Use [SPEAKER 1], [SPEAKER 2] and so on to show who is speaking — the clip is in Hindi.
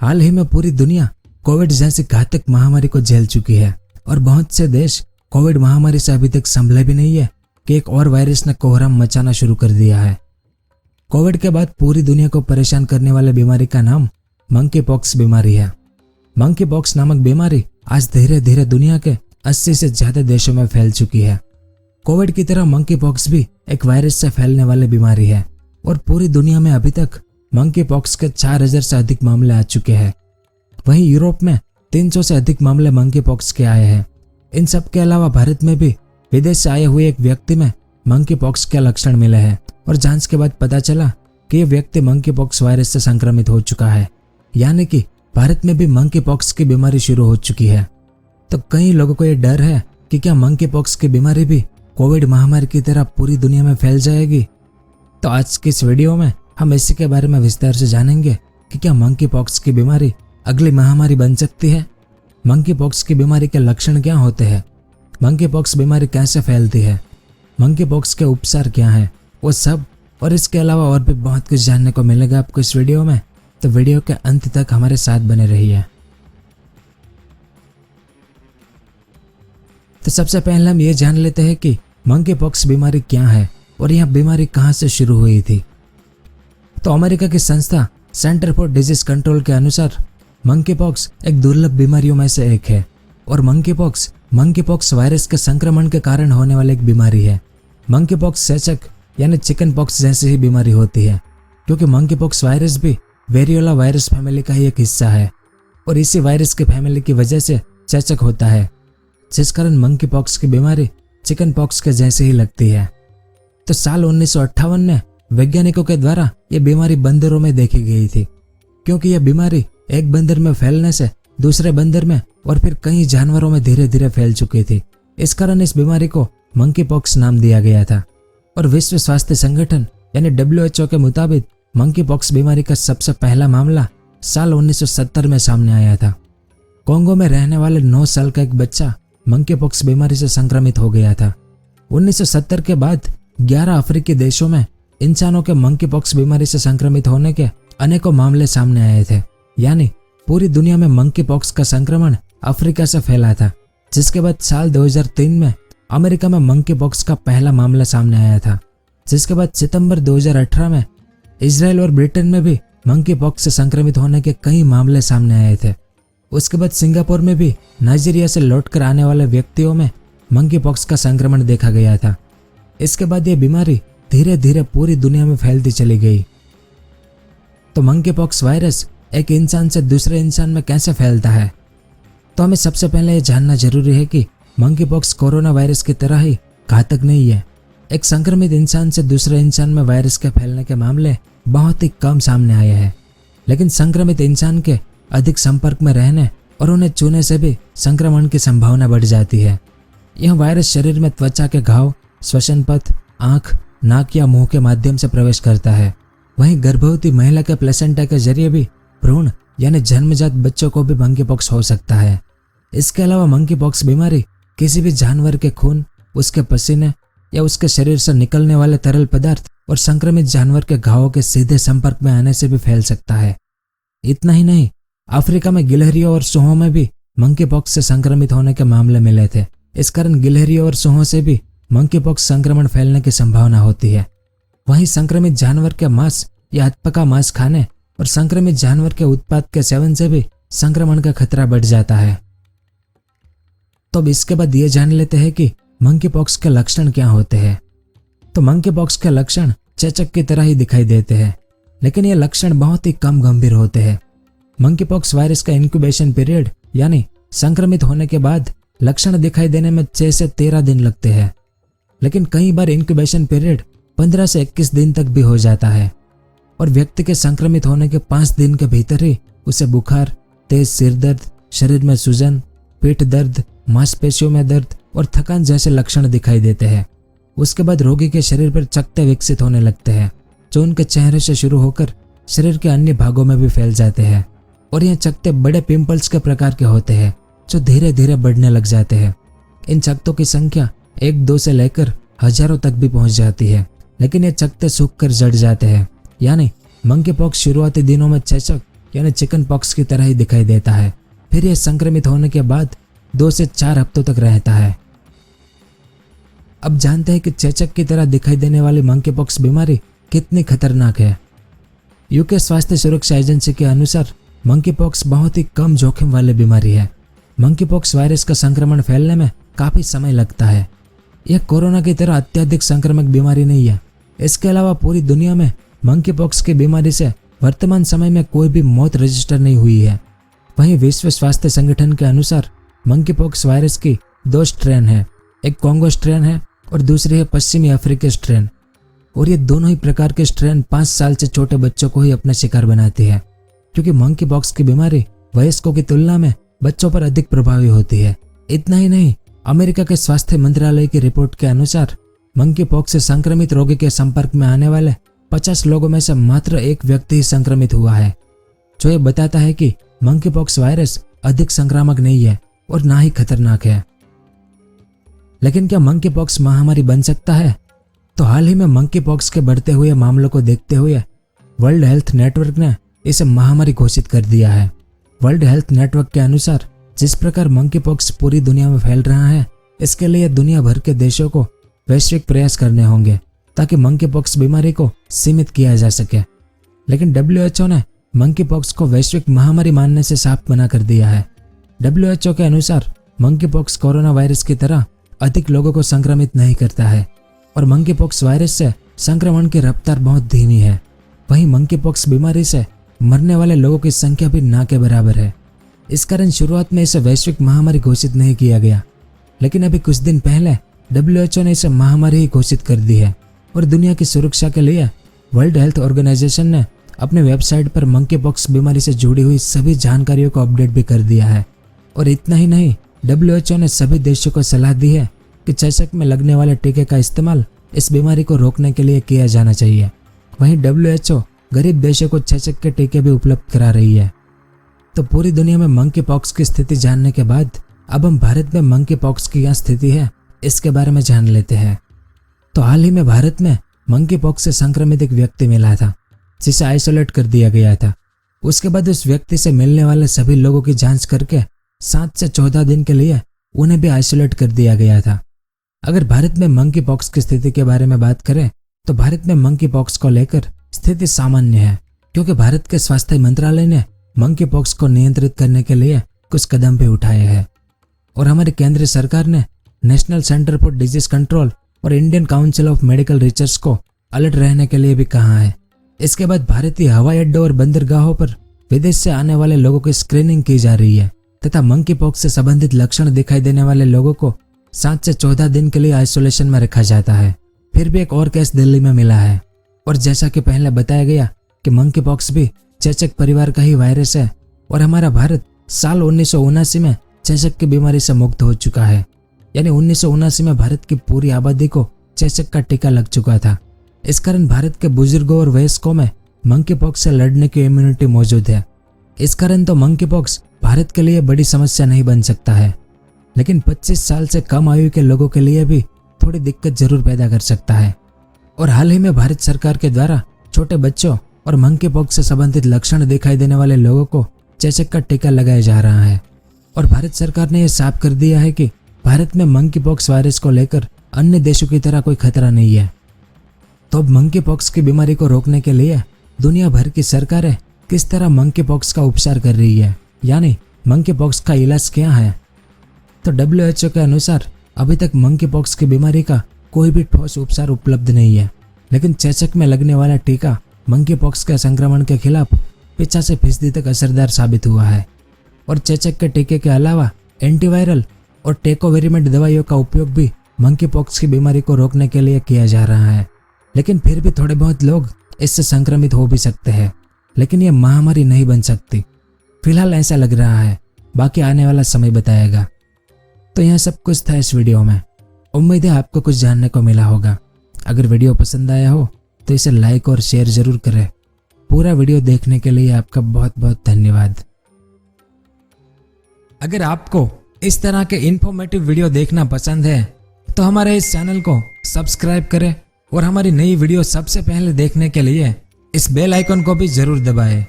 [SPEAKER 1] हाल ही में पूरी दुनिया कोविड जैसी घातक महामारी को झेल चुकी है और बहुत से देश कोविड महामारी से अभी तक संभले भी नहीं है कि एक और वायरस ने कोहराम मचाना शुरू कर दिया है। कोविड के बाद पूरी दुनिया को परेशान करने वाली बीमारी का नाम मंकी पॉक्स बीमारी है। मंकी पॉक्स नामक बीमारी आज धीरे धीरे दुनिया के 80 से ज्यादा देशों में फैल चुकी है। कोविड की तरह मंकी पॉक्स भी एक वायरस से फैलने वाली बीमारी है और पूरी दुनिया में अभी तक मंकी पॉक्स के 4000 से अधिक मामले आ चुके हैं। वहीं यूरोप में 300 से अधिक मामले मंकी पॉक्स के आए हैं। इन सब के अलावा भारत में भी विदेश से आए हुए एक व्यक्ति में मंकी पॉक्स के लक्षण मिले हैं और जांच के बाद पता चला कि यह व्यक्ति मंकी पॉक्स वायरस से संक्रमित हो चुका है, यानी कि भारत में भी मंकी पॉक्स की बीमारी शुरू हो चुकी है। तो कई लोगों को यह डर है कि क्या मंकी पॉक्स की बीमारी भी कोविड महामारी की तरह पूरी दुनिया में फैल जाएगी। तो आज की इस वीडियो में हम इसी के बारे में विस्तार से जानेंगे कि क्या मंकी पॉक्स की बीमारी अगली महामारी बन सकती है, मंकी पॉक्स की बीमारी के लक्षण क्या होते हैं, मंकी पॉक्स बीमारी कैसे फैलती है, मंकी पॉक्स के उपचार क्या है, वो सब और इसके अलावा और भी बहुत कुछ जानने को मिलेगा आपको इस वीडियो में। तो वीडियो के अंत तक हमारे साथ बने रहिए। तो सबसे पहले हम ये जान लेते हैं कि मंकी पॉक्स बीमारी क्या है और यह बीमारी कहां से शुरू हुई थी। तो अमेरिका की संस्था सेंटर फॉर डिजीज कंट्रोल के अनुसार मंकी पॉक्स एक दुर्लभ बीमारियों में से एक है और मंकी पॉक्स वायरस के संक्रमण के कारण होने वाली एक बीमारी है। मंकी पॉक्स चेचक यानी चिकन पॉक्स जैसी ही बीमारी होती है, क्योंकि मंकी पॉक्स वायरस भी वेरियोला वायरस फैमिली का ही एक हिस्सा है और इसी वायरस की फैमिली की वजह से चेचक होता है, जिस कारण मंकी पॉक्स की बीमारी चिकन पॉक्स के जैसे ही लगती है। तो साल 1958 में वैज्ञानिकों के द्वारा यह बीमारी बंदरों में देखी गई थी, क्योंकि यह बीमारी एक बंदर में फैलने से दूसरे बंदर में और फिर कई जानवरों में धीरे धीरे फैल चुकी थी। इस कारण इस बीमारी को मंकी पॉक्स नाम दिया गया था और विश्व स्वास्थ्य संगठन यानी WHO के मुताबिक मंकी पॉक्स बीमारी का सबसे पहला मामला साल 1970 में सामने आया था। कोंगो में रहने वाले 9 साल का एक बच्चा मंकी पॉक्स बीमारी से संक्रमित हो गया था। 1970 के बाद 11 अफ्रीकी देशों में इंसानों के मंकी पॉक्स बीमारी से संक्रमित होने के अनेकों मामले सामने आए थे, यानी पूरी दुनिया में मंकी पॉक्स का संक्रमण अफ्रीका से फैला था। जिसके बाद साल 2003 में अमेरिका में मंकी पॉक्स का पहला मामला सामने आया था, जिसके बाद सितंबर 2018 में इजराइल और ब्रिटेन में भी मंकी पॉक्स से संक्रमित होने के कई मामले सामने आए थे। उसके बाद सिंगापुर में भी नाइजीरिया से लौटकर आने वाले व्यक्तियों में मंकी पॉक्स का संक्रमण देखा गया था। इसके बाद यह बीमारी धीरे धीरे पूरी दुनिया में फैलती चली गई। तो मंकी पॉक्स वायरस एक इंसान से दूसरे इंसान में कैसे फैलता है? तो हमें सबसे पहले यह जानना जरूरी है कि मंकी पॉक्स कोरोना वायरस की तरह ही घातक नहीं है। एक संक्रमित इंसान से दूसरे इंसान में वायरस के फैलने के मामले बहुत ही कम सामने आए हैं, लेकिन संक्रमित इंसान के अधिक संपर्क में रहने और उन्हें छूने से भी संक्रमण की संभावना बढ़ जाती है। यह वायरस शरीर में त्वचा के घाव, श्वसन पथ, आंख, नाक या मुंह के माध्यम से प्रवेश करता है। वहीं गर्भवती महिला के प्लेसेंटा के जरिए भी भ्रूण यानी जन्मजात बच्चों को भी मंकी पॉक्स हो सकता है। इसके अलावा मंकी पॉक्स बीमारी किसी भी जानवर के खून, उसके पसीने या उसके शरीर से निकलने वाले तरल पदार्थ और संक्रमित जानवर के घावों के सीधे संपर्क में आने से भी फैल सकता है। इतना ही नहीं, अफ्रीका में गिलहरियों और सूहों में भी मंकी पॉक्स से संक्रमित होने के मामले मिले थे। इस कारण गिलहरियों और सूहों से भी मंकी पॉक्स संक्रमण फैलने की संभावना होती है। वहीं संक्रमित जानवर के मांस या अधपका मांस खाने और संक्रमित जानवर के उत्पाद के सेवन से भी संक्रमण का खतरा बढ़ जाता है। तो अब इसके बाद ये जान लेते हैं कि मंकी पॉक्स के लक्षण क्या होते हैं। तो मंकी पॉक्स के लक्षण चेचक की तरह ही दिखाई देते हैं, लेकिन ये लक्षण बहुत ही कम गंभीर होते हैं। मंकी पॉक्स वायरस का इंक्यूबेशन पीरियड यानी संक्रमित होने के बाद लक्षण दिखाई देने में 6 से 13 दिन लगते हैं, लेकिन कई बार इंक्यूबेशन पीरियड 15 से 21 दिन तक भी हो जाता है और व्यक्ति के संक्रमित होने के 5 दिन के भीतर ही उसे बुखार, तेज सिर दर्द, शरीर में सूजन, पेट दर्द, मांसपेशियों में दर्द और थकान जैसे लक्षण दिखाई देते हैं। उसके बाद रोगी के शरीर पर चकत्ते विकसित होने लगते हैं, जो उनके चेहरे से शुरू होकर शरीर के अन्य भागों में भी फैल जाते हैं और यह चकत्ते बड़े पिंपल्स के प्रकार के होते हैं जो धीरे धीरे बढ़ने लग जाते हैं। इन चकत्तों की संख्या 1-2 से लेकर हजारों तक भी पहुंच जाती है, लेकिन ये चकत्ते सूख कर जड़ जाते हैं। यानी मंकी पॉक्स शुरुआती दिनों में चेचक यानी चिकन पॉक्स की तरह ही दिखाई देता है। फिर यह संक्रमित होने के बाद 2 से 4 हफ्तों तक रहता है। अब जानते हैं कि चेचक की तरह दिखाई देने वाली मंकी पॉक्स बीमारी कितनी खतरनाक है। यूके स्वास्थ्य सुरक्षा एजेंसी के अनुसार मंकी पॉक्स बहुत ही कम जोखिम वाली बीमारी है। मंकी पॉक्स वायरस का संक्रमण फैलने में काफी समय लगता है। यह कोरोना की तरह अत्यधिक संक्रामक बीमारी नहीं है। इसके अलावा पूरी दुनिया में मंकी पॉक्स की बीमारी से वर्तमान समय में कोई भी मौत रजिस्टर नहीं हुई है। वहीं विश्व स्वास्थ्य संगठन के अनुसार मंकी पॉक्स वायरस की 2 स्ट्रेन है, एक कॉन्गो स्ट्रेन है और दूसरी है पश्चिमी अफ्रीकी स्ट्रेन। और ये दोनों ही प्रकार के स्ट्रेन 5 साल से छोटे बच्चों को ही अपना शिकार बनाती है, क्योंकि मंकी पॉक्स की बीमारी वयस्कों की तुलना में बच्चों पर अधिक प्रभावी होती है। इतना ही नहीं, अमेरिका के स्वास्थ्य मंत्रालय की रिपोर्ट के अनुसार मंकी पॉक्स से संक्रमित रोगी के संपर्क में आने वाले 50 लोगों में से मात्र एक व्यक्ति ही संक्रमित हुआ है, जो ये बताता है कि मंकी पॉक्स वायरस अधिक संक्रामक नहीं है और ना ही खतरनाक है। लेकिन क्या मंकी पॉक्स महामारी बन सकता है? तो हाल ही में मंकी पॉक्स के बढ़ते हुए मामलों को देखते हुए वर्ल्ड हेल्थ नेटवर्क ने इसे महामारी घोषित कर दिया है। वर्ल्ड हेल्थ नेटवर्क के अनुसार जिस प्रकार मंकी पॉक्स पूरी दुनिया में फैल रहा है, इसके लिए दुनिया भर के देशों को वैश्विक प्रयास करने होंगे ताकि मंकी पॉक्स बीमारी को सीमित किया जा सके। लेकिन WHO ने मंकी पॉक्स को वैश्विक महामारी मानने से साफ मना कर दिया है। WHO के अनुसार मंकी पॉक्स कोरोना वायरस की तरह अधिक लोगों को संक्रमित नहीं करता है और मंकी पॉक्स वायरस से संक्रमण की रफ्तार बहुत धीमी है। वहीं मंकी पॉक्स बीमारी से मरने वाले लोगों की संख्या भी ना के बराबर है। इस कारण शुरुआत में इसे वैश्विक महामारी घोषित नहीं किया गया, लेकिन अभी कुछ दिन पहले WHO ने इसे महामारी ही घोषित कर दी है। और दुनिया की सुरक्षा के लिए वर्ल्ड हेल्थ ऑर्गेनाइजेशन ने अपने वेबसाइट पर मंकी पॉक्स बीमारी से जुड़ी हुई सभी जानकारियों को अपडेट भी कर दिया है। और इतना ही नहीं, WHO ने सभी देशों को सलाह दी है कि चेचक में लगने वाले टीके का इस्तेमाल इस बीमारी को रोकने के लिए किया जाना चाहिए। वहीं WHO गरीब देशों को चेचक के टीके भी उपलब्ध करा रही है। तो पूरी दुनिया में मंकी पॉक्स की स्थिति जानने के बाद अब हम भारत में मंकी पॉक्स की क्या स्थिति है इसके बारे में जान लेते हैं। तो हाल ही में भारत में मंकी पॉक्स से संक्रमित एक व्यक्ति मिला था, जिसे आइसोलेट कर दिया गया था। उसके बाद उस व्यक्ति से मिलने वाले सभी लोगों की जांच करके 7 से 14 दिन के लिए उन्हें भी आइसोलेट कर दिया गया था। अगर भारत में मंकी पॉक्स की स्थिति के बारे में बात करें तो भारत में मंकी पॉक्स को लेकर स्थिति सामान्य है, क्योंकि भारत के स्वास्थ्य मंत्रालय ने मंकी पॉक्स को नियंत्रित करने के लिए कुछ कदम भी उठाए हैं। और हमारी केंद्र सरकार ने National Centre for Disease Control और Indian Council of Medical Research को अलर्ट रहने के लिए भी कहा है। इसके बाद भारतीय हवाई अड्डों और बंदरगाहों पर विदेश से आने वाले लोगों की स्क्रीनिंग की जा रही है तथा मंकी पॉक्स से संबंधित लक्षण दिखाई देने वाले लोगों को 7 से 14 दिन के लिए आइसोलेशन में रखा जाता है। फिर भी एक और केस दिल्ली में मिला है। और जैसा कि पहले बताया गया कि मंकी पॉक्स भी चेचक परिवार का ही वायरस है और हमारा भारत साल 1979 में चेचक की बीमारी से मुक्त हो चुका है। यानी 1979 में भारत की पूरी आबादी को चेचक का टीका लग चुका था। इस कारण भारत के बुजुर्गों और वयस्कों में मंकी पॉक्स से लड़ने की इम्यूनिटी मौजूद है। इस कारण तो मंकी पॉक्स भारत के लिए बड़ी समस्या नहीं बन सकता है, लेकिन 25 साल से कम आयु के लोगों के लिए भी थोड़ी दिक्कत जरूर पैदा कर सकता है। और हाल ही में भारत सरकार के द्वारा छोटे बच्चों और मंकी पॉक्स से संबंधित लक्षण दिखाई देने वाले लोगों को चेचक का टीका लगाया जा रहा है। और भारत सरकार ने यह साफ कर दिया है कि भारत में मंकी पॉक्स वायरस को लेकर अन्य देशों की तरह कोई खतरा नहीं है। तो अब मंकी पॉक्स की बीमारी को रोकने के लिए दुनिया भर की सरकारें किस तरह मंकी पॉक्स का उपचार कर रही है, यानी मंकी पॉक्स का इलाज क्या है। तो WHO के अनुसार अभी तक मंकी पॉक्स की बीमारी का कोई भी ठोस उपचार उपलब्ध नहीं है, लेकिन चेचक में लगने वाला टीका मंकी पॉक्स के संक्रमण के खिलाफ 85% तक असरदार साबित हुआ है। और चेचक के टीके के अलावा एंटीवायरल और टेकोवेरिमेंट दवाइयों का उपयोग भी मंकी पॉक्स की बीमारी को रोकने के लिए किया जा रहा है। लेकिन फिर भी थोड़े बहुत लोग इससे संक्रमित हो भी सकते हैं, लेकिन यह महामारी नहीं बन सकती। फिलहाल ऐसा लग रहा है, बाकी आने वाला समय बताएगा। तो यह सब कुछ था इस वीडियो में। उम्मीद है आपको कुछ जानने को मिला होगा। अगर वीडियो पसंद आया हो तो इसे लाइक और शेयर जरूर करें। पूरा वीडियो देखने के लिए आपका बहुत बहुत धन्यवाद। अगर आपको इस तरह के इंफॉर्मेटिव वीडियो देखना पसंद है तो हमारे इस चैनल को सब्सक्राइब करें और हमारी नई वीडियो सबसे पहले देखने के लिए इस बेल आइकन को भी जरूर दबाएं।